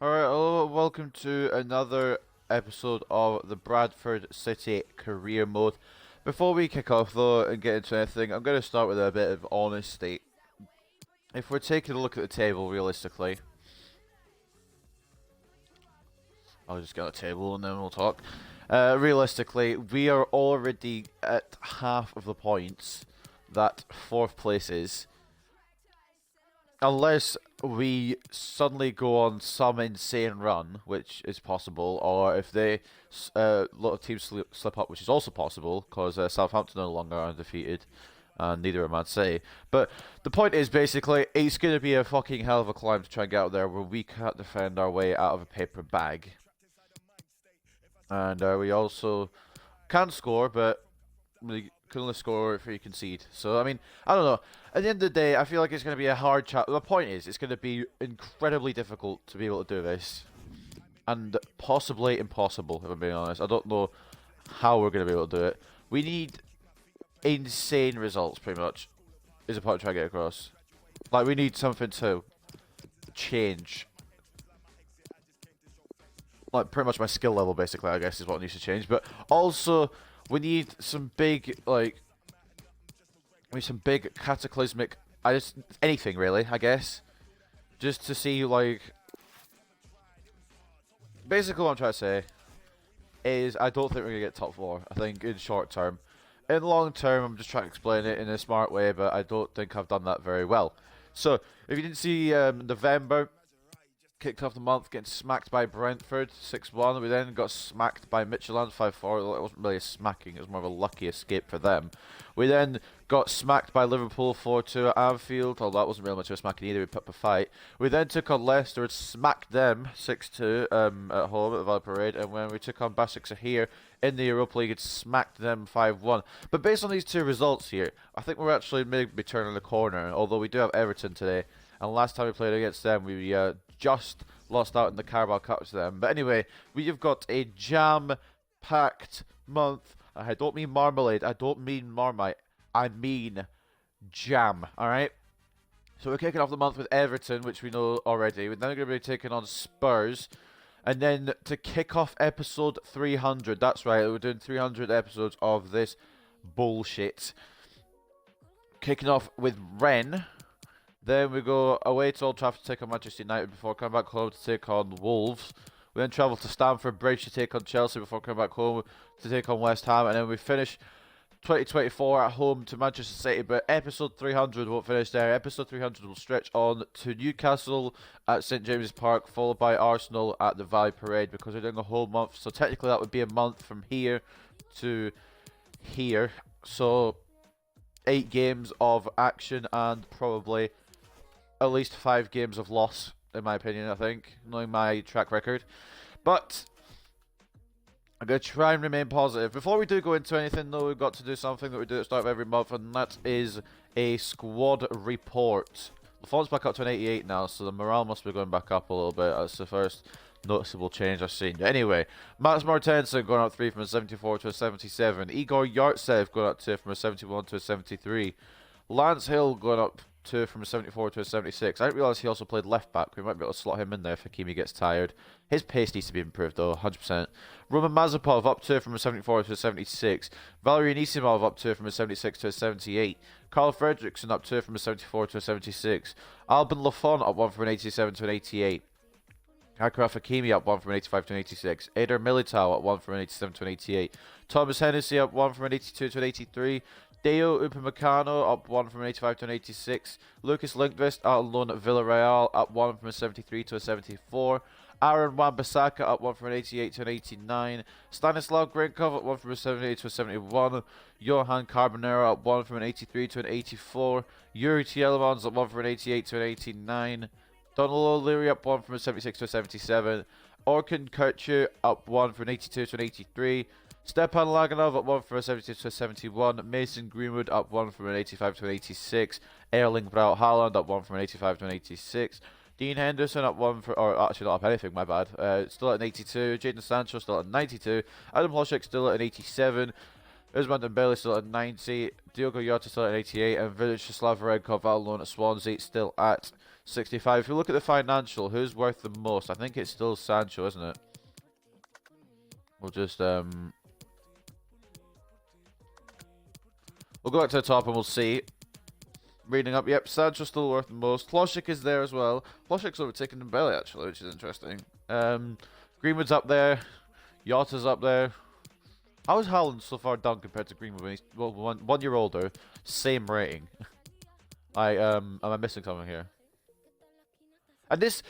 Alright, hello, welcome to another episode of the Bradford City Career Mode. Before we kick off though and get into anything, I'm going to start with a bit of honesty. If we're taking a look at the table realistically, I'll just get a table and then we'll talk. Realistically, we are already at half of the points that fourth place is. Unless we suddenly go on some insane run, which is possible, or if they a lot of teams slip up, which is also possible, because Southampton are no longer undefeated, and neither are Man City. But the point is, basically, it's going to be a fucking hell of a climb to try and get out there where we can't defend our way out of a paper bag. And we also can score, but we can only score if you concede. So, I mean, I don't know. At the end of the day, I feel like it's going to be a hard chat. The point is, it's going to be incredibly difficult to be able to do this. And possibly impossible, if I'm being honest. I don't know how we're going to be able to do it. We need insane results, pretty much, is the point I'm trying to get across. Like, we need something to change. Like, pretty much my skill level, basically, I guess, is what needs to change. But also, we need some big, like, some big cataclysmic, anything really, I guess. Just to see, like, basically what I'm trying to say is I don't think we're going to get top 4, I think, in short term. In long term, I'm just trying to explain it in a smart way, but I don't think I've done that very well. So, if you didn't see November, kicked off the month getting smacked by Brentford 6-1. We then got smacked by Midtjylland 5-4. It wasn't really a smacking, it was more of a lucky escape for them. We then got smacked by Liverpool 4-2 at Anfield, although that wasn't really much of a smacking either, we put up a fight. We then took on Leicester and smacked them 6-2 at home at the Valley Parade, and when we took on Besiktas here in the Europa League, it smacked them 5-1. But based on these two results here, I think we're actually maybe turning the corner, although we do have Everton today. And last time we played against them, we just lost out in the Carabao Cup to them. But anyway, we have got a jam-packed month. I don't mean marmalade. I don't mean Marmite. I mean jam, alright? So we're kicking off the month with Everton, which we know already. We're then going to be taking on Spurs. And then to kick off episode 300, that's right, we're doing 300 episodes of this bullshit. Kicking off with Rennes. Then we go away to Old Trafford to take on Manchester United before coming back home to take on Wolves. We then travel to Stamford Bridge to take on Chelsea before coming back home to take on West Ham. And then we finish 2024 at home to Manchester City. But episode 300 won't finish there. Episode 300 will stretch on to Newcastle at St James's Park, followed by Arsenal at the Valley Parade, because we're doing a whole month. So technically that would be a month from here to here. So 8 games of action and probably at least 5 games of loss, in my opinion, I think, knowing my track record. But I'm going to try and remain positive. Before we do go into anything, though, we've got to do something that we do at the start of every month, and that is a squad report. The form's back up to an 88 now, so the morale must be going back up a little bit. That's the first noticeable change I've seen. Anyway, Mats Mortensen going up 3 from a 74 to a 77. Igor Yartsev going up 2 from a 71 to a 73. Lance Hill going up 2 from a 74 to a 76. I didn't realise he also played left back. We might be able to slot him in there if Hakimi gets tired. His pace needs to be improved though, 100%. Roman Mazepov up 2 from a 74 to a 76. Valery Anisimov up 2 from a 76 to a 78. Carl Fredriksson up 2 from a 74 to a 76. Albin Lafont up 1 from an 87 to an 88. Akraf Hakimi up 1 from an 85 to an 86. Eder Militao up 1 from an 87 to an 88. Thomas Hennessy up 1 from an 82 to an 83. Deo Upamecano up 1 from an 85 to an 86. Lucas Lindqvist out on loan at Villarreal up 1 from a 73 to a 74. Aaron Wan-Bissaka up 1 from an 88 to an 89. Stanislav Grinkov up 1 from a 78 to a 71. Johan Carbonero up 1 from an 83 to an 84. Yuri Tielemans up 1 from an 88 to an 89. Donald O'Leary up 1 from a 76 to a 77. Orkun Kutcher up 1 from an 82 to an 83. Stepan Laganov up 1 from a 72 to a 71. Mason Greenwood up 1 from an 85 to an 86. Erling Braut Haaland up 1 from an 85 to an 86. Dean Henderson up 1 for, or actually not up anything, my bad. Still at an 82. Jadon Sancho still at 92. Adam Hlošek still at an 87. Usman Dembele still at 90. Diogo Jota still at 88. And Vyacheslav Varenkov out on loan at Swansea still at 65. If you look at the financial, who's worth the most? I think it's still Sancho, isn't it? We'll just we'll go back to the top and we'll see. Reading up, yep, Sancho's still worth the most. Hlošek is there as well. Hlošek's overtaken Dembele actually, which is interesting. Greenwood's up there. Jota's up there. How is Haaland so far down compared to Greenwood when he's one year older? Same rating. Am I missing something here? And this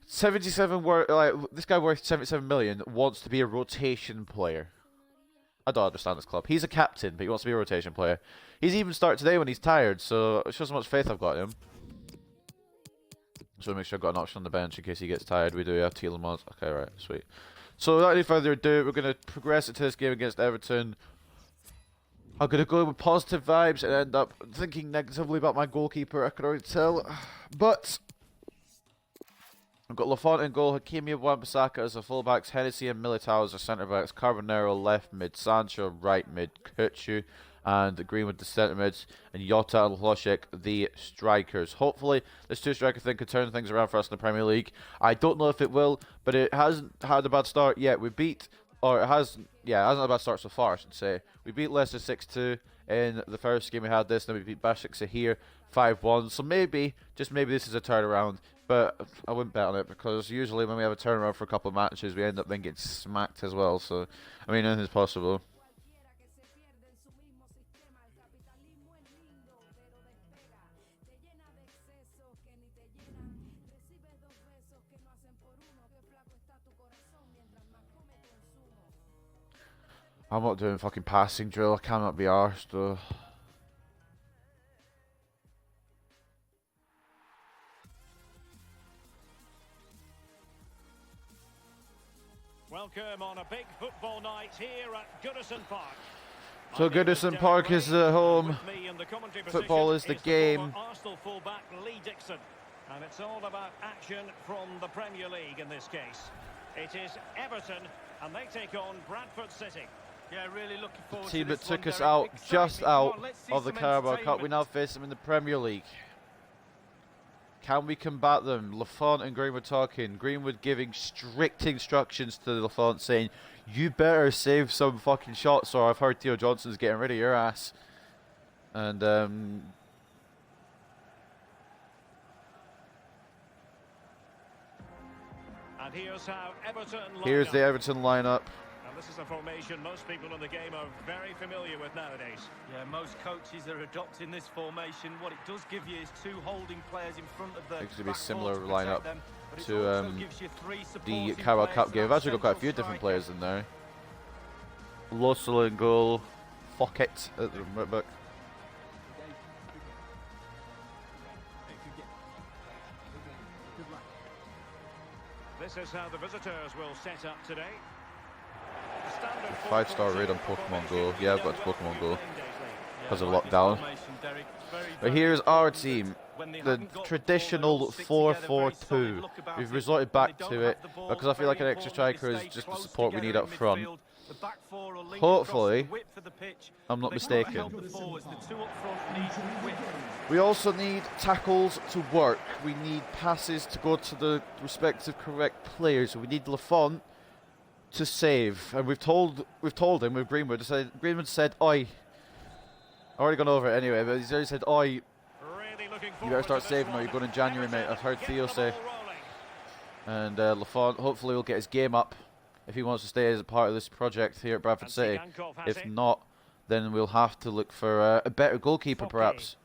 77 this guy worth 77 million wants to be a rotation player. I don't understand this club. He's a captain, but he wants to be a rotation player. He's even started today when he's tired, so it shows how much faith I've got in him. So make sure I've got an option on the bench in case he gets tired. We do have Tielemans. Okay, right, sweet. So without any further ado, we're going to progress into this game against Everton. I'm going to go with positive vibes and end up thinking negatively about my goalkeeper, I can already tell. But I've got Lafont in goal, Hakimi, Wan-Bissaka as the fullbacks, Hennessy and Militao as the centre-backs, Carbonero left mid, Sancho right mid, Kutsu and Greenwood the centre mids, and Jota and Hlošek the strikers. Hopefully this two-striker thing could turn things around for us in the Premier League. I don't know if it will, but it hasn't had a bad start yet. We beat, or it hasn't had a bad start so far, I should say. We beat Leicester 6-2 in the first game we had this, then we beat Başakşehir here 5-1. So maybe, just maybe this is a turnaround. But I wouldn't bet on it because usually when we have a turnaround for a couple of matches, we end up then getting smacked as well. So, I mean, anything's possible. I'm not doing fucking passing drill. I cannot be arsed though. Welcome on a big football night here at Goodison Park. So Goodison Park is the home. Football is the game. Arsenal fullback Lee Dixon, and it's all about action from the Premier League in this case. It is Everton, and they take on Bradford City. Yeah, really looking forward the team to that took us Derek. out, Exciting. just out on, of the Carabao Cup. We now face them in the Premier League. Can we combat them? Lafont and Greenwood talking. Greenwood giving strict instructions to Lafont saying, you better save some fucking shots or I've heard Theo Johnson's getting rid of your ass. And And here's how Everton here's the Everton lineup. And this is a formation most people in the game are very familiar with nowadays. Yeah, most coaches are adopting this formation. What it does give you is two holding players in front of the It's going to be a back similar four to lineup them, but it to also gives you three the supporting Carabao players Cup game. and I've actually got quite a central few different striker. players in there. Losel in goal. Fockett at the right back. This is how the visitors will set up today. 5-star raid on Pokemon Go. Yeah, I've got Pokemon Go because of lockdown. But here's our team. The traditional 4-4-2. We've resorted back to it because I feel like an extra striker is just the support we need up front. Hopefully, I'm not mistaken. We also need tackles to work. We need passes to go to the respective correct players. We need Lafont to save, and we've told him with Greenwood. Greenwood said, "Oi." I've already gone over it anyway, but he's already said, "Oi, you better start saving or you're going in January, mate." I've heard Theo say. And Lafont hopefully will get his game up if he wants to stay as a part of this project here at Bradford City. If not, then we'll have to look for a better goalkeeper, perhaps.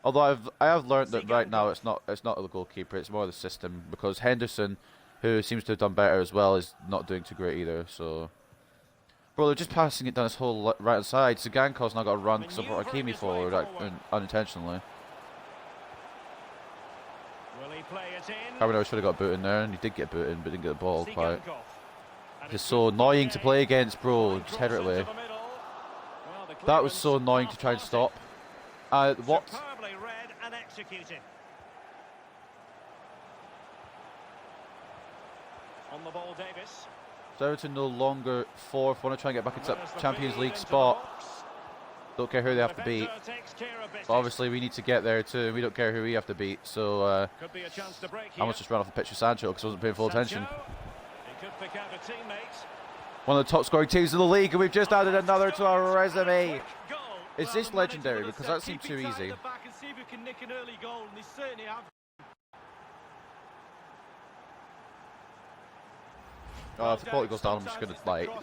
Although I have learned that right now it's not the goalkeeper, it's more the system, because Henderson, who seems to have done better as well, is not doing too great either. So, bro, they're just passing it down this whole right hand side. Zigankov's now got to run because I brought Hakimi forward unintentionally. Carbonero should have got boot in there, and he did get boot in, but didn't get the ball quite. It's so annoying to play against, bro. Just header it away. That was so annoying to try and stop. What? On the ball, Davis. So Everton no longer fourth. Want to try and get back into that Champions League spot. Don't care who they have to beat. But obviously, we need to get there too. We don't care who we have to beat. So I almost just ran off the pitch with Sancho because I wasn't paying full attention. One of the top scoring teams in the league, and we've just added another to our resume. Is this legendary? Because that seemed too easy. If the quality goes down, I'm just gonna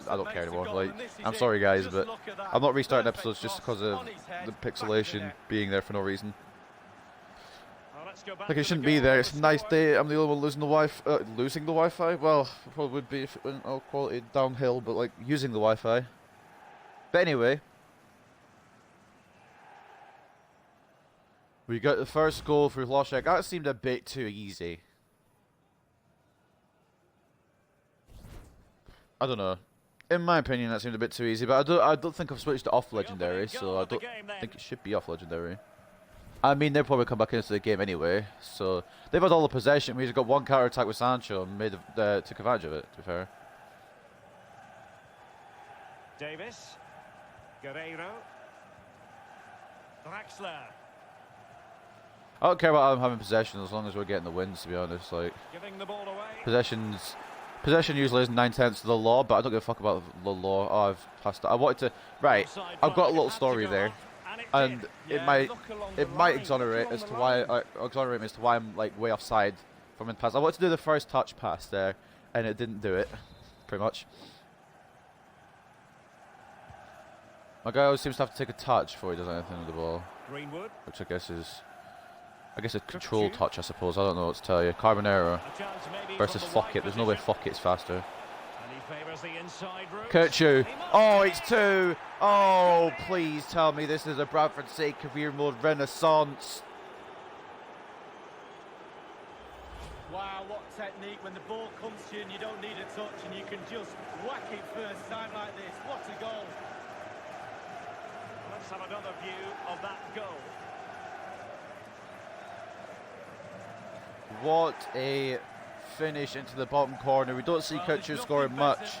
I don't care anymore. I'm sorry guys, but I'm not restarting episodes just because of the pixelation being there for no reason. Like it shouldn't be there. It's a nice day. I'm the only one losing the Wi-Fi. Well, it probably would be if it went all quality downhill, but like using the Wi-Fi. But anyway, we got the first goal for Hlošek. That seemed a bit too easy. I don't know. In my opinion, that seemed a bit too easy, but I don't think I've switched it off legendary, so I don't think it should be off legendary. I mean, they'll probably come back into the game anyway, so they've had all the possession. We just got one counter attack with Sancho and took advantage of it, to be fair. Davis, Guerreiro, Draxler. I don't care about them having possession as long as we're getting the wins, to be honest. Like, Giving the ball away. Possession usually is 9/10 of the law, but I don't give a fuck about the law. Oh, I've passed it. I wanted to. Right, I've got a little story there, and it might exonerate me as to why I'm like way offside from in the pass. I wanted to do the first touch pass there, and it didn't do it, pretty much. My guy always seems to have to take a touch before he does anything with the ball, Greenwood. which I guess a control touch, I suppose. I don't know what to tell you. Carbonero versus Fockett. There's no way Fockett's faster. Kirchu. Oh, it's 2. Oh, please tell me this is a Bradford Save career mode renaissance. Wow, what technique when the ball comes to you and you don't need a touch and you can just whack it first time like this. What a goal. Let's have another view of that goal. What a finish into the bottom corner. We don't see Kirchu scoring much.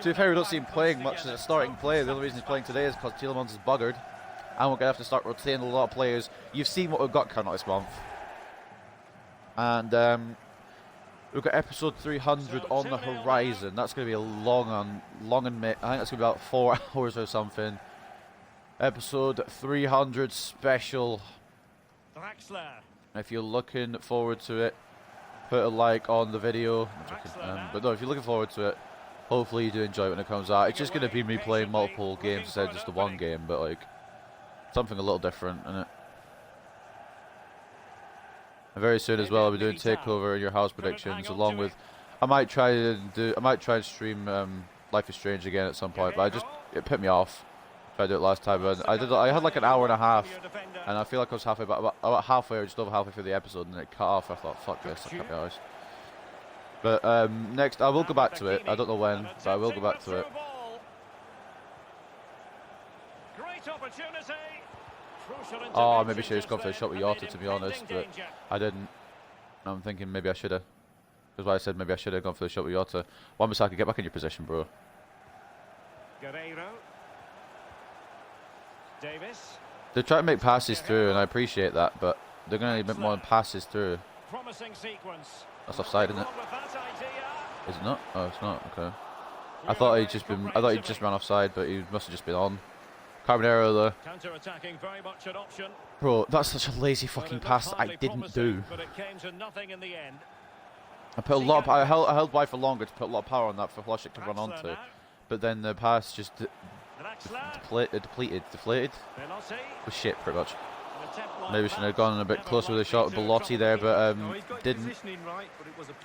To be fair, we don't see him playing much as a starting player. The only reason he's playing today is because Tielemans is buggered. And we're going to have to start rotating a lot of players. You've seen what we've got coming out this month. And we've got episode 300 on the horizon. That's going to be a long and I think that's going to be about 4 hours or something. Episode 300 special. Draxler. If you're looking forward to it, put a like on the video. But no, if you're looking forward to it, hopefully you do enjoy it when it comes out. It's just going to be me playing multiple games instead of just the one game, but like something a little different, innit? And very soon as well, I'll be doing takeover in your house predictions, along with I might try and stream Life is Strange again at some point, but it put me off. I did it last time, and I had like an hour and a half, and I feel like I was halfway, about halfway or just over halfway through the episode, and it cut off. I thought, fuck this, I can't be honest. But next, I will go back to it. I don't know when, but I will go back to it. Oh, maybe I should have just gone for a shot with Yota, to be honest, but I didn't. I'm thinking maybe I should have. That's why I said maybe I should have gone for the shot with Yota. Wan-Bissaka, get back in your position, bro. Guerreiro. Davis. They're trying to make passes through, and I appreciate that, but they're going to need a bit more passes through. Promising sequence. That's offside, isn't it? Is it not? Oh, it's not. Okay. I thought he'd just ran offside, but he must have just been on. Carbonero though. Counter-attacking, very much an option. Bro, that's such a lazy fucking pass that I didn't do. But it came to nothing in the end. I held wide for longer to put a lot of power on that for Hlošek to run onto, but then the pass just deflated. Was shit, pretty much. Maybe should have gone a bit closer with a shot with Belotti there, but didn't.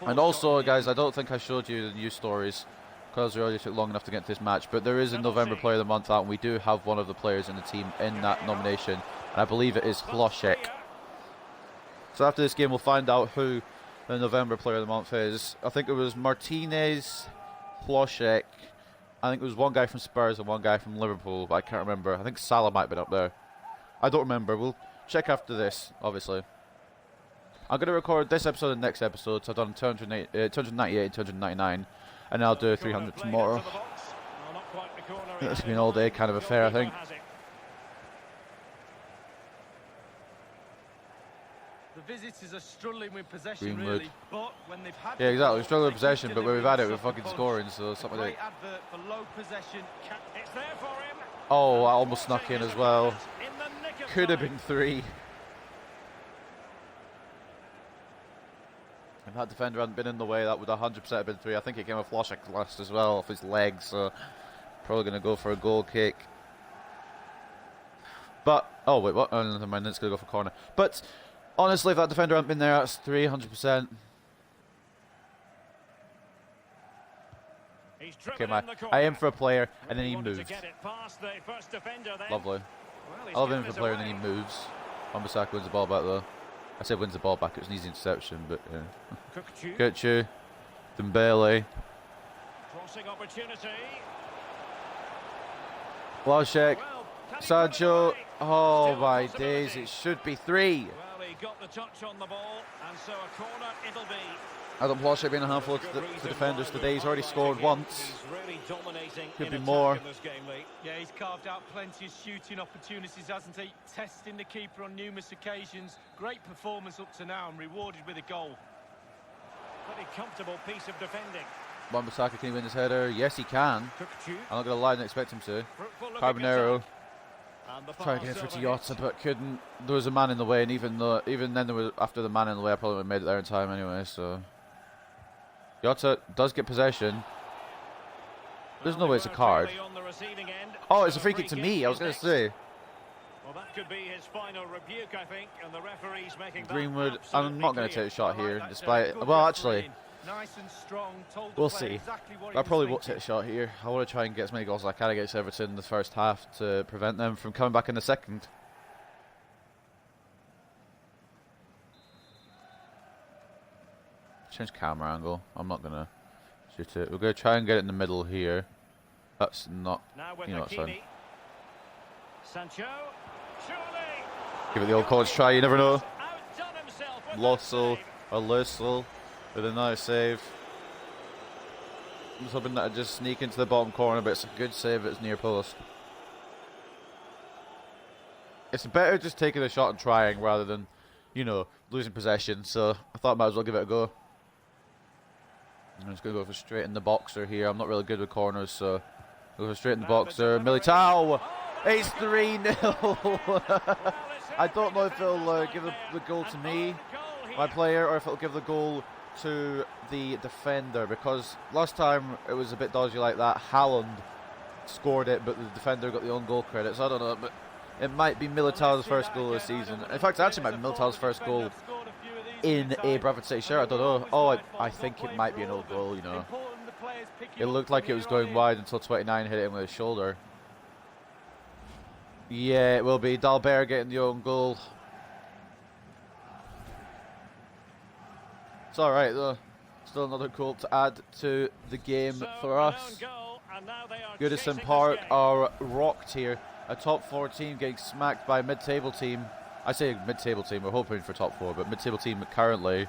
And also, guys, I don't think I showed you the news stories because we already took long enough to get to this match. But there is a November Player of the Month out, and we do have one of the players in the team in that nomination, and I believe it is Hlošek. So after this game, we'll find out who the November Player of the Month is. I think it was Martinez, Hlošek. I think it was one guy from Spurs and one guy from Liverpool, but I can't remember. I think Salah might have been up there. I don't remember. We'll check after this, obviously. I'm going to record this episode and next episode, so I've done 298 and 299, and I'll do 300 tomorrow. It's been an all-day kind of affair, I think. visitors are struggling with possession, Greenwood. really. But when they've had Yeah, exactly. We're struggling with quick possession, but when we've had it, we're delivery, fucking sucker scoring, punch. so something like... Great advert for low possession. It's there for him. Oh, I And almost snuck thwarting in his as well. opponent in the nick of Could have time. been 3. If that defender hadn't been in the way, that would 100% have been 3. I think it came off Loshek last as well, off his legs, so probably going to go for a goal kick. But, oh wait, what? Oh, never mind, it's going to go for corner. But, honestly, if that defender hadn't been there, that's 300%. Okay, I aim for a player, and then he moves. Lovely. I love aiming for a player, and then he moves. Wan-Bissaka wins the ball back, though. I said wins the ball back, it was an easy interception, but yeah. Kutchu, Dembele. Crossing opportunity. Loshek, Sancho. Oh Still my possibility. days, it should be 3. Well, he got the touch on the ball, and so a corner it'll be. Adam Loshek being a handful to defenders today. He's already scored once. He's really dominating. Could be in more. attack in this game, Lee. Yeah, he's carved out plenty of shooting opportunities, hasn't he? Testing the keeper on numerous occasions. Great performance up to now and rewarded with a goal. Pretty comfortable piece of defending. Wan-Bissaka, can he win his header? Yes, he can. Kukçu. I'm not going to lie, I didn't expect him to. Fruitful look Carbonero. attack. And the Trying to pass get through to overhead. Jota, but couldn't. There was a man in the way, and even then, there was, after the man in the way, I probably would have made it there in time anyway, so... Jota does get possession. There's no way it's a card. Oh, it's a free kick to me, I was going to say. Well, that could be his final rebuke, I think, and the referee's making Greenwood, that I'm not going to absolutely take a shot I here, like that, despite... good Well, refereeing. actually, Nice and strong, told the we'll player see. exactly what he I was probably won't thinking. take a shot here. I want to try and get as many goals as I can against Everton in the first half to prevent them from coming back in the second. Change camera angle. I'm not going to shoot it. We're going to try and get it in the middle here. That's not... Now with You know what's fine. Hakimi. Sancho. Surely. Give it the old college try, you never know. Outdone himself with that Lossell save. or Lussell with a nice save. I'm just hoping that I just sneak into the bottom corner, but it's a good save, it's near post. It's better just taking a shot and trying rather than, you know, losing possession, so I thought I might as well give it a go. I'm just going to go for straight in the boxer here. I'm not really good with corners, so go for straight in the boxer. Militao! It's 3-0! I don't know if it'll give the goal to me, my player, or if it'll give the goal to the defender, because last time it was a bit dodgy like that. Haaland scored it, but the defender got the own goal credit, so I don't know, but it might be Militao's first goal of the season. In fact, it actually might be Militao's first goal in a Bradford City shirt, I don't know. Oh, I think it might be an old goal, you know. It looked like it was going wide until 29 hit him with his shoulder. Yeah, it will be. Dalbert getting the own goal. It's alright though. Still another goal to add to the game for us. Goodison Park are rocked here. A top 4 team getting smacked by a mid-table team. I say mid-table team, we're hoping for top 4, but mid-table team currently.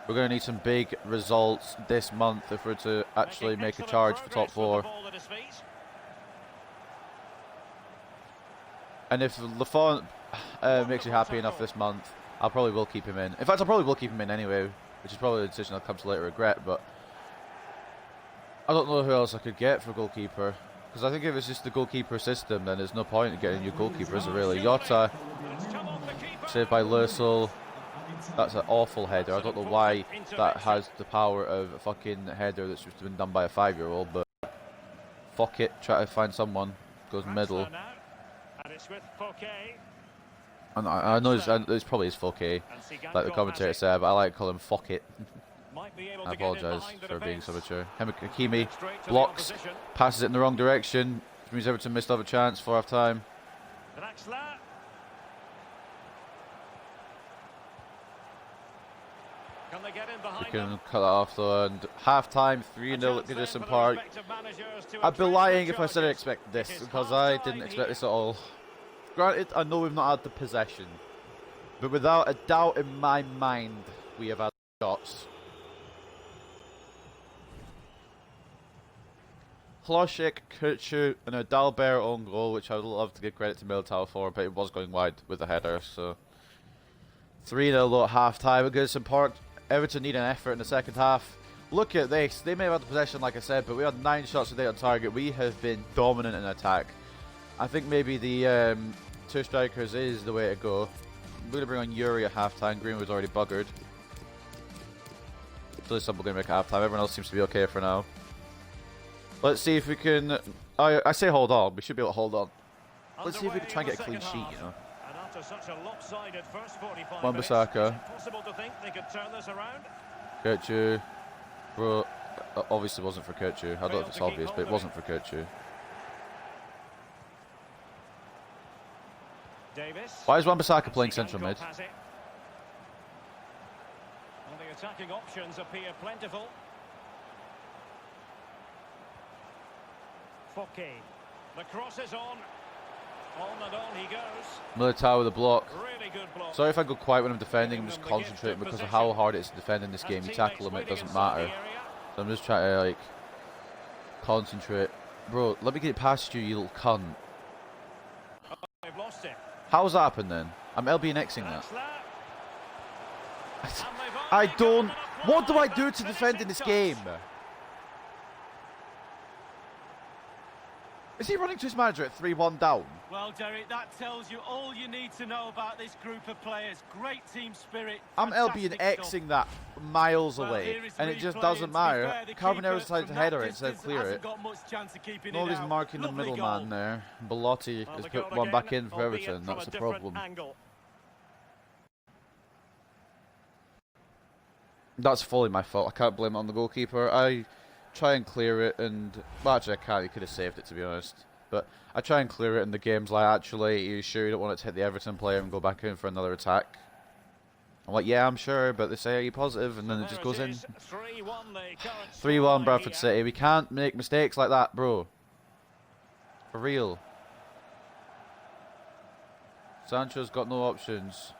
We're going to need some big results this month if we're to actually make a charge for top 4. And if Lafont makes you happy enough this month, I probably will keep him in. In fact, I probably will keep him in anyway, which is probably a decision I'll come to later regret, but I don't know who else I could get for goalkeeper. Because I think if it's just the goalkeeper system, then there's no point in getting a new goalkeeper, is it really? Jota, saved by Lussell. That's an awful header. I don't know why that has the power of a fucking header that's just been done by a 5-year-old, but fuck it, try to find someone. Goes middle. And I know it's probably his Fouquet, like the commentator said, but I like to call him fuck it. I apologise for being so mature. Hakimi blocks, passes it in the wrong direction, which means Everton missed off a chance for half time. We can cut that off though, and half time 3-0 at Goodison Park. I'd be lying if I said I expect this, because I didn't expect this at all. Granted, I know we've not had the possession, but without a doubt in my mind, we have had shots. Hlošek, Kutchu, and a Dalbert own goal, which I would love to give credit to Militao for, but it was going wide with the header, so 3-0 at half-time at Goodison Park. Everton need an effort in the second half. Look at this. They may have had the possession, like I said, but we had 9 shots a day on target. We have been dominant in attack. I think maybe the 2 strikers is the way to go. We're going to bring on Yuri at half-time. Greenwood's already buggered. So simple going to make it half-time. Everyone else seems to be okay for now. Let's see if we can... I say hold on. We should be able to hold on. Let's see if we can try and get a clean sheet, you know. And after such a lopsided first 45 Wan-Bissaka. minutes, is it possible to think they could turn this around? Kirchu. Bro, obviously wasn't for Kirchu. I don't know if it's obvious, but it wasn't for Kirchu. Davis. Why is Wan-Bissaka playing central mid? Well, the attacking options appear plentiful. Foke. The cross is on. On and on he goes. Militao with a block. Really good block. Sorry if I go quiet when I'm defending. I'm just concentrating because of how hard it is to defend in this game. You tackle him, it doesn't matter. So I'm just trying to, like, concentrate. Bro, let me get it past you, you little cunt. They've lost it. How's that happened then? I'm LB-nexing that. I don't... What do I do to defend in this game? Is he running to his manager at 3-1 down? Well, Derek, that tells you all you need to know about this group of players. Great team spirit. I'm LB-nexing that miles away, and it just doesn't matter. Carbonero decided to header it instead of clear it. Nobody's marking the middleman there. Belotti has put one back in for Everton. That's the problem. That's fully my fault. I can't blame it on the goalkeeper. I try and clear it, and well, actually I can't. He could have saved it, to be honest. But I try and clear it in the games like, actually, are you sure you don't want it to hit the Everton player and go back in for another attack? I'm like, yeah, I'm sure, but they say, are you positive? And then it just goes in. 3-1 Bradford City. We can't make mistakes like that, bro. For real. Sancho's got no options.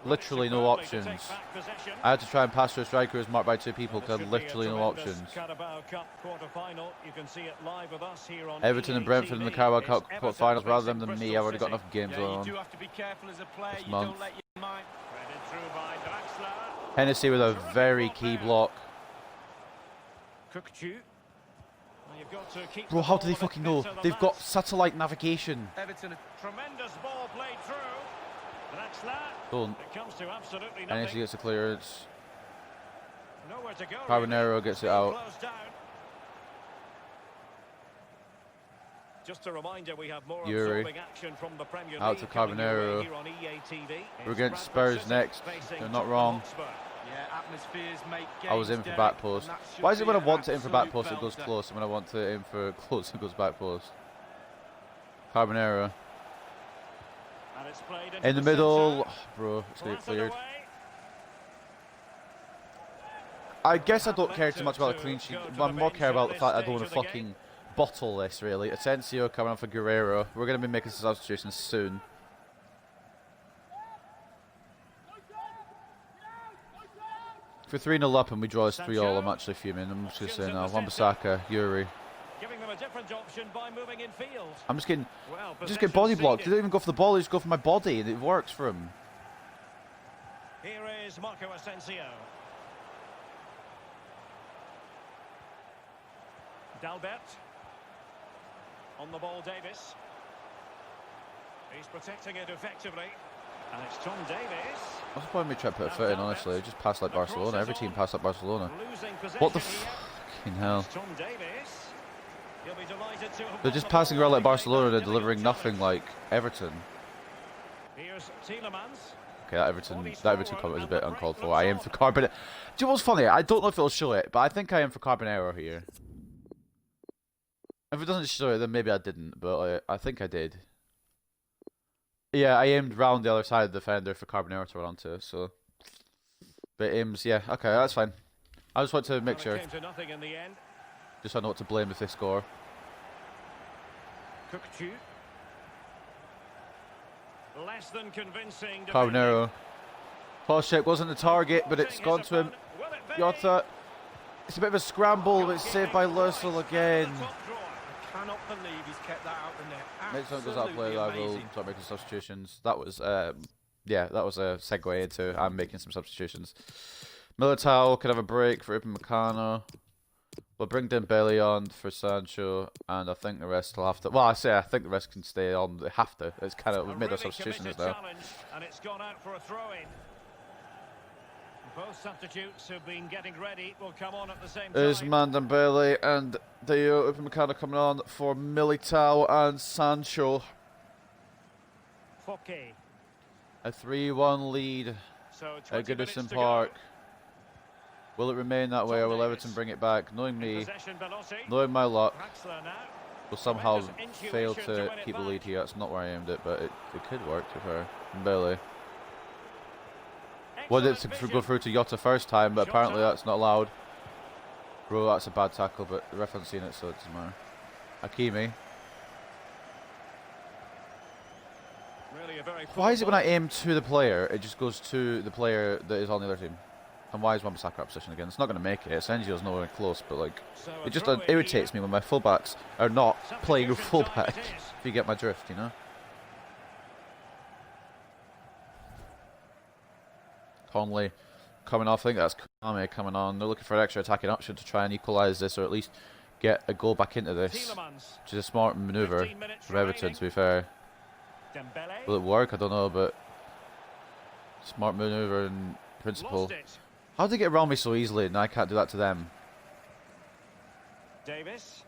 Literally no options. I had to try and pass to a striker who was marked by 2 people because literally no options. Carabao Cup quarter-final. You can see it live with us here on Everton and Brentford in the Carabao Cup quarter-finals rather than me. I've already got enough games on You do have to be careful as a player. this You month. don't let your mind... Threaded through by Draxler. Hennessy with a very key block. Cookchu. You've got to keep Bro, how do they fucking know? They've got satellite navigation. Everton. Tremendous ball played through. Draxler. Don't. It comes to absolutely Hennessy nothing. gets the clearance. Nowhere to go. Carbonero really. gets it Still out. closed down. Just a reminder, we have more Yuri. absorbing action from the Premier League Out to coming your way Carbonero. here on EA TV. We're It's against Bradford Spurs City next. facing They're not Tottenham wrong. Hotspur. Yeah, atmospheres make I was games, in for Derek, back post. and that should Why is it when I be want an to aim for back absolute post it goes belter. close, and when I want to aim for close it goes back post? Carbonero. And it's played into In the middle. centre. Oh, bro, it's going to get Blasted cleared. away. I guess I don't care too much about the clean sheet. I'm more care about the fact I don't want to fucking bottle this, really. Asensio coming on for Guerrero. We're going to be making some substitutions soon. If we're 3-0 up and we draw this 3-all, I'm actually fuming. I'm just going to say now. Wan-Bissaka, Yuri. Giving them a different option by moving in field. I'm just getting, Well, just get body blocked. They possession don't even go for the ball, they just go for my body, and it works for him. ceded. Here is Marco Asensio. Dalbert. On the ball, Davis. He's protecting it effectively. And it's Tom Davis. What's the point of me trying to put a foot in, honestly? Just pass like Barcelona. Every team pass like Barcelona. Losing possession What the here. fucking hell? It's Tom Davis. He'll be delighted to have They're won just the passing ball. around like Barcelona, they're Difficult delivering nothing challenge. like Everton. Here's Tielemans. Okay, that Everton comment was a bit uncalled for. I aim for Carbonero. Do you know what's funny? I don't know if it'll show it, but I think I aim for Carbonero here. If it doesn't show it, then maybe I didn't, but I think I did. Yeah, I aimed round the other side of the defender for Carbonero to run onto, so... But aims, yeah, okay, that's fine. I just want to make sure, Came to nothing in the end. just so I know what to blame if they score. Cookchu. Less than convincing. Carbonero. Cross check wasn't the target, but it's gone to him. Jota. It's a bit of a scramble, but it's saved by Lursel again. I cannot believe he's kept that out the net. Next time it goes out of play, I will Absolutely start making substitutions. That was Yeah, that was a segue into I'm making some substitutions. Militao could have a break for Upamecano. We'll bring Dembele on for Sancho, and I think the rest will have to. Well, I think the rest can stay on. They have to. It's kind of we've made our substitutions now. And it's gone out for a throw-in. Both substitutes who've been getting ready will come on at the same time. There's Dembele and Upamecano coming on for Militao and Sancho. Foke. A 3-1 lead at Goodison Park. Will it remain that way, or will Everton bring it back? Knowing me, knowing my luck, will somehow fail to keep the lead here. That's not where I aimed it, but it could work to her. Dembele. Wanted it to go through to Jota first time, but apparently that's not allowed. Bro, that's a bad tackle, but the ref hasn't seen it, so it doesn't matter. Hakimi. Why is it when I aim to the player, it just goes to the player that is on the other team? And why is Wan-Bissaka out of position again? It's not going to make it. Sengio's nowhere close, but like, it just irritates me when my fullbacks are not playing a fullback. If you get my drift, you know. Conley coming off. I think that's Kame coming on. They're looking for an extra attacking option to try and equalise this, or at least get a goal back into this, which is a smart manoeuvre for Everton, to be fair. Will it work? I don't know, but smart manoeuvre in principle. How did they get around me so easily and I can't do that to them? Davis.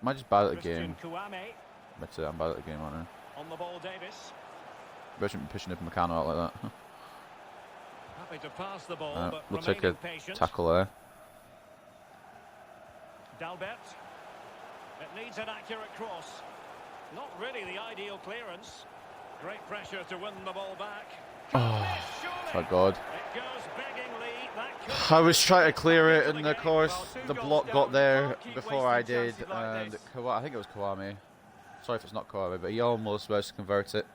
Am I just bad at the game? Admit it, I'm bad at the game, aren't I? On the ball, Davis. I shouldn't be pushing Upamecano out like that. Happy to pass the ball, but we'll take a patient. tackle there. Dalbert. It needs an accurate cross. Not really the ideal clearance. Great pressure to win the ball back. Oh, my God. It goes beggingly. I was trying to clear it, and of course the block got there before I did, and I think it was Kawame. Sorry if it's not Kawame, but he almost managed to convert it.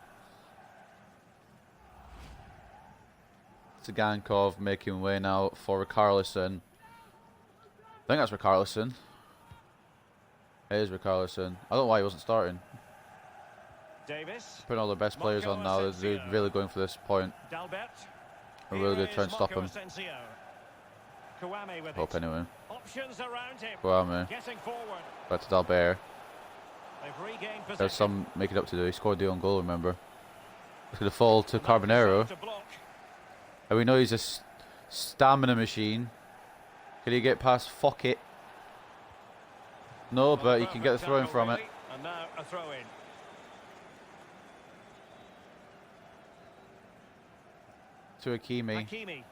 Tsigankov making way now for Richarlison. I think that's Richarlison. It is Richarlison. I don't know why he wasn't starting. Davis. Putting all the best players on now. They're really going for this point. Dalbert. We're really going to try and stop him. Hope anyway. Options around him. Kawame. Getting forward. Back to Dalbert. They've regained possession. There's some making up to do. He scored the own goal, remember. It's going to fall to Carbonero. And we know he's a stamina machine. Can he get past Fockett? No, but he can get the throw in from it. And now a throw in. To Hakimi.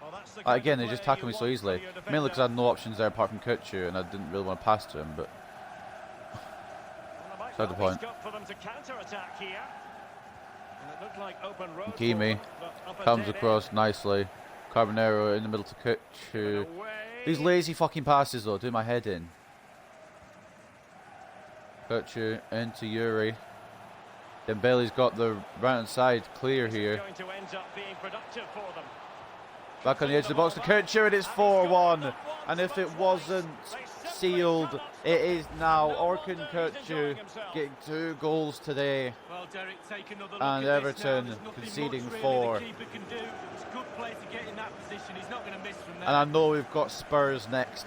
Well, again, they just tackle me so easily. Mainly because I had no options there apart from Kutchu, and I didn't really want to pass to him, but that's the point. Hakimi comes across nicely. Carbonero in the middle to Kutchu. These lazy fucking passes though, do my head in. Kutchu into Yuri. Dembele's got the right hand side clear here. Back on the edge of the box to Kutchu, and it's 4-1. And if it wasn't sealed, it is now. Orkun Kutchu getting 2 goals today. And Everton conceding 4. And I know we've got Spurs next,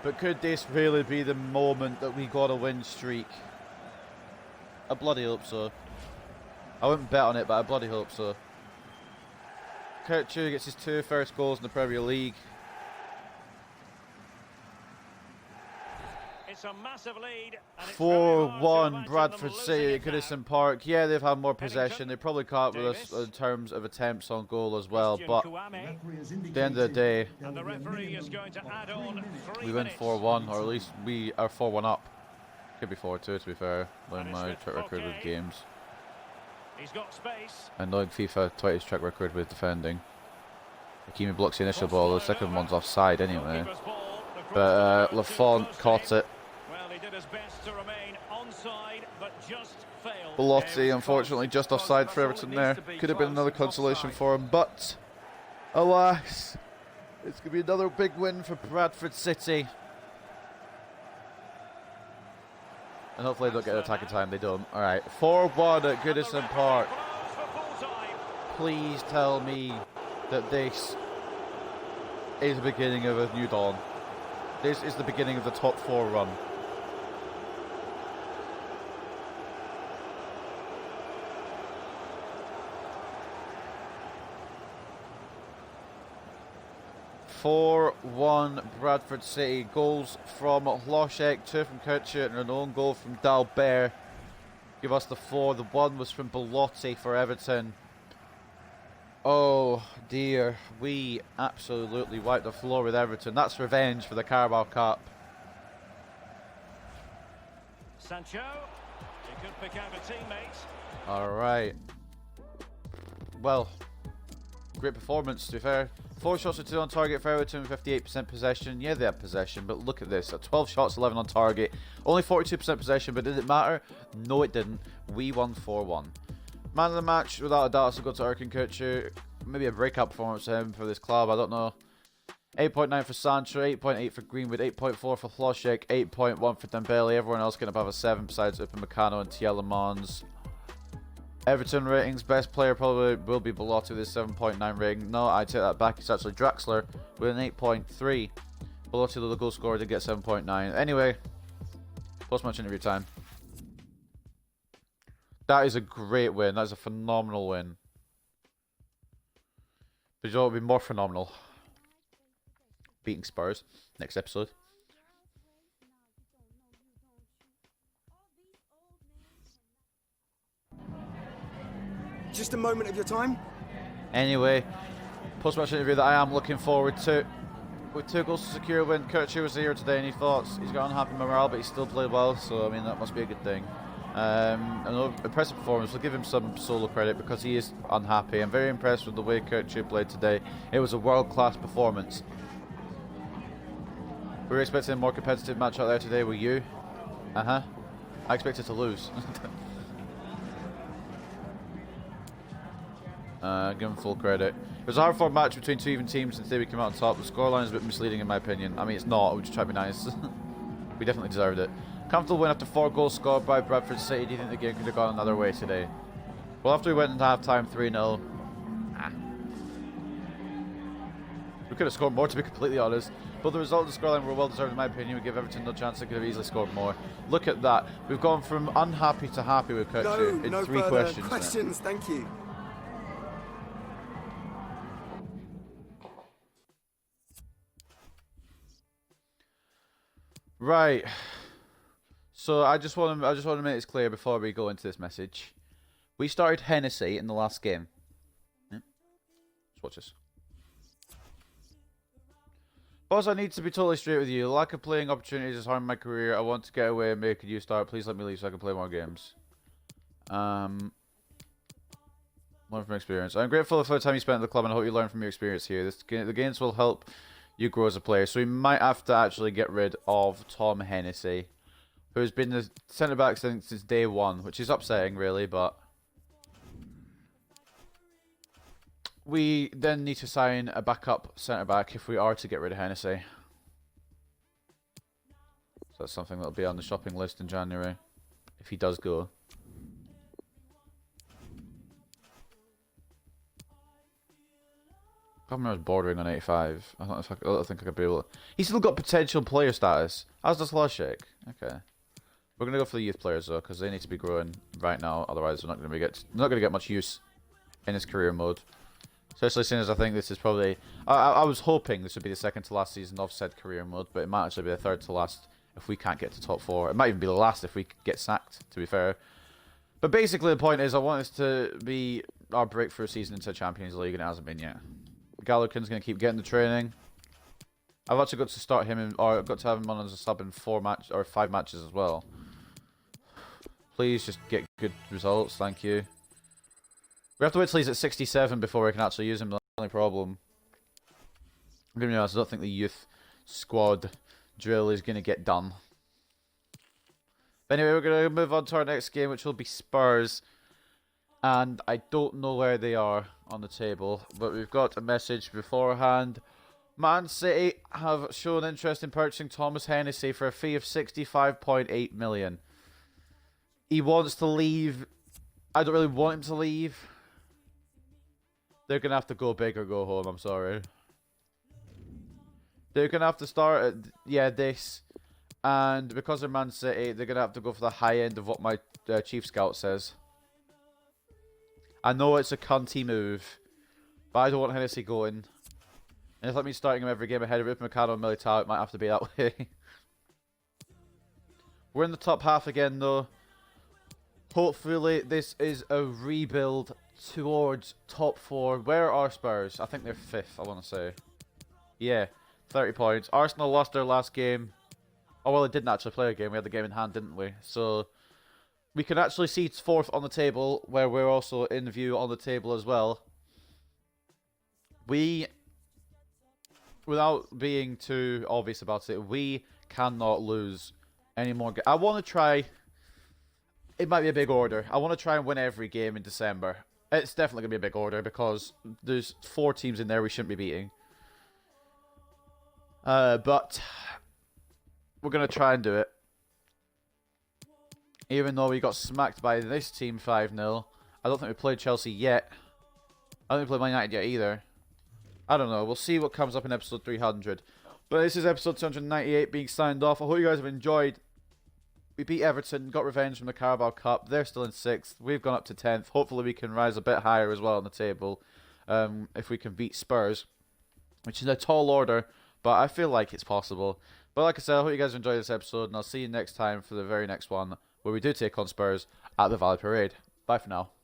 but could this really be the moment that we got a win streak? I bloody hope so. I wouldn't bet on it, but I bloody hope so. Kutchu gets his 2 first goals in the Premier League. It's a massive lead. 4-1 Bradford City at Goodison Park. Yeah, they've had more possession. They probably caught with us in terms of attempts on goal as well, but at the end of the day, we win 4-1, or at least we are 4-1 up. Could be 4-2 to be fair, knowing my track record with games. He's got space. And knowing FIFA 20's track record with defending. Hakimi blocks the initial ball, the second one's offside anyway. But Lafont caught it. Well, he did his best to remain onside, but just failed. Belotti, unfortunately, just offside for Everton there. Could have been another consolation for him, but alas, it's going to be another big win for Bradford City. And hopefully they don't get an attacking time. They don't. Alright. 4-1 at Goodison Park. Please tell me that this is the beginning of a new dawn. This is the beginning of the top 4 run. (4-1) Bradford City. Goals from Hlošek, 2 from Kircher, and an own goal from Dalbert. Give us the 4. The 1 was from Belotti for Everton. Oh dear, we absolutely wiped the floor with Everton. That's revenge for the Carabao Cup. Sancho, he could pick out a teammate. Alright. Well, great performance to be fair. 4 shots to 2 on target for Everton, 58% possession. Yeah, they had possession, but look at this. At 12 shots, 11 on target. Only 42% possession, but did it matter? No, it didn't. We won 4-1. Man of the match, without a doubt, has to go to Erkin Kutcher. Maybe a breakout performance for him for this club, I don't know. 8.9 for Sancho, 8.8 for Greenwood, 8.4 for Hlošek, 8.1 for Dembele. Everyone else getting above a 7 besides Upamecano and Tielemans. Everton ratings, best player probably will be Belotti with his 7.9 rating. No, I take that back. It's actually Draxler with an 8.3. Belotti, the goal scorer, did get 7.9. Anyway, post-match interview time. That is a great win. That is a phenomenal win. But you know what would be more phenomenal? Beating Spurs next episode. Just a moment of your time. Anyway, post-match interview that I am looking forward to. With 2 goals to secure a win, Kircher was here today and he thought he's got unhappy morale, but he still played well, so I mean that must be a good thing. An impressive performance. We'll give him some solo credit because he is unhappy. I'm very impressed with the way Kircher played today. It was a world-class performance. We were expecting a more competitive match out there today. Were you? I expected to lose. Give him full credit. It was a hard-fought match between 2 even teams, and today we came out on top. The scoreline is a bit misleading in my opinion. I mean, it's not. We just try to be nice. We definitely deserved it. Comfortable win after 4 goals scored by Bradford City. Do you think the game could have gone another way today? Well, after we went into half-time 3-0, we could have scored more, to be completely honest. But the result of the scoreline were well deserved in my opinion. We give Everton no chance. They could have easily scored more. Look at that. We've gone from unhappy to happy with Kircher in No 3 further questions. Thank you. Right. So I just want to make this clear before we go into this message. We started Hennessy in the last game. Yeah. Let's watch this. Boss, I need to be totally straight with you. The lack of playing opportunities is harming my career. I want to get away and make a new start. Please let me leave so I can play more games. Learn from experience. I'm grateful for the time you spent at the club and I hope you learn from your experience here. The games will help you grow as a player. So we might have to actually get rid of Tom Hennessy, who's been the centre-back since day 1, which is upsetting really, but we then need to sign a backup centre-back if we are to get rid of Hennessy. So that's something that'll be on the shopping list in January, if he does go. Governor is bordering on 85. I don't think I could be able to. He's still got potential player status. As does Hlošek. Okay. We're going to go for the youth players though, because they need to be growing right now. Otherwise, they're not going to get much use in his career mode. Especially since I think this is probably... I was hoping this would be the second to last season of said career mode, but it might actually be the third to last if we can't get to top 4. It might even be the last if we get sacked, to be fair. But basically the point is I want this to be our breakthrough season into Champions League, and it hasn't been yet. Gallerkin's going to keep getting the training. I've actually got to start him or I've got to have him on as a sub in 5 matches as well. Please just get good results, thank you. We have to wait till he's at 67 before we can actually use him. That's the only problem. I'm going to be honest, I don't think the youth squad drill is going to get done. But anyway, we're going to move on to our next game, which will be Spurs. And I don't know where they are on the table, but we've got a message beforehand. Man City have shown interest in purchasing Thomas Hennessy for a fee of 65.8 million. He wants to leave. I don't really want him to leave. They're going to have to go big or go home, I'm sorry. They're going to have to start at, yeah, this. And because they're Man City, they're going to have to go for the high end of what my chief scout says. I know it's a cunty move, but I don't want Hennessy going. And if that means starting him every game ahead of Upamecano and Militao, it might have to be that way. We're in the top half again, though. Hopefully, this is a rebuild towards top 4. Where are Spurs? I think they're 5th, I want to say. Yeah, 30 points. Arsenal lost their last game. Oh, well, they didn't actually play a game. We had the game in hand, didn't we? So, we can actually see 4th on the table, where we're also in view on the table as well. We, without being too obvious about it, we cannot lose any more games. I want to try... It might be a big order. I want to try and win every game in December. It's definitely going to be a big order because there's 4 teams in there we shouldn't be beating. But we're going to try and do it. Even though we got smacked by this team 5-0. I don't think we played Chelsea yet. I don't think we played Man United yet either. I don't know. We'll see what comes up in episode 300. But this is episode 298 being signed off. I hope you guys have enjoyed. We beat Everton, got revenge from the Carabao Cup. They're still in 6th. We've gone up to 10th. Hopefully we can rise a bit higher as well on the table. If we can beat Spurs. Which is a tall order, but I feel like it's possible. But like I said, I hope you guys enjoyed this episode. And I'll see you next time for the very next one, where we do take on Spurs at the Valley Parade. Bye for now.